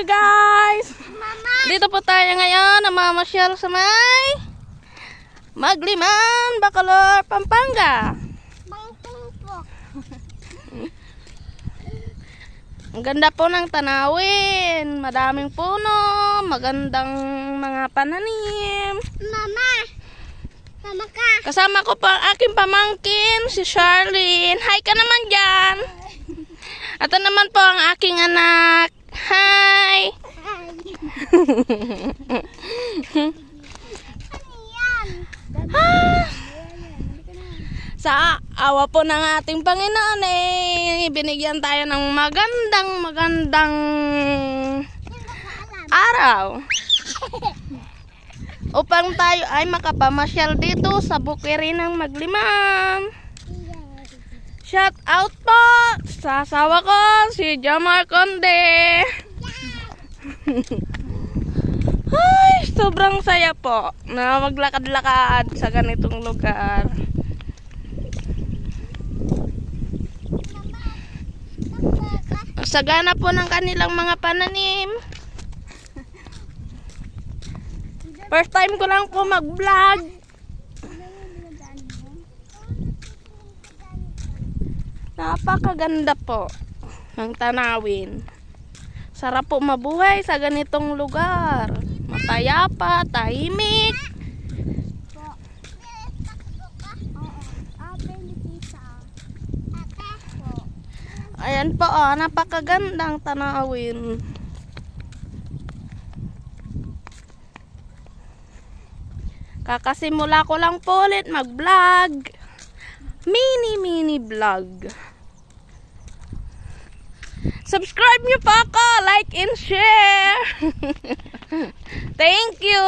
mga guys. Dito po tayo ngayon, namamasyal sa may Magliman, Bacolod, Pampanga. Ang ganda po ng tanawin. Madaming puno, magandang mga pananim. Mama ka. Kasama ko pa ang aking pamangkin, si Charlene. Hi ka naman dyan. At naman po ang aking anak. Hi. Sa awa po ng ating Panginoon binigyan tayo ng magandang araw upang tayo ay makapamasyal dito sa Bukirin ng Magliman. Shout out po sa asawa ko, si Jamar Conde. Ay, sobrang saya po na maglakad-lakad sa ganitong lugar. Sagana po ng kanilang mga pananim. First time ko lang po mag-vlog. Napakaganda po ng tanawin. Sarap po mabuhay sa ganitong lugar. Mapayapa, tahimik. Ayan po, napakagandang tanawin. Kakasimula ko lang po ulit mag-vlog. Mini vlog. Subscribe nyo po ako, like and share. Thank you.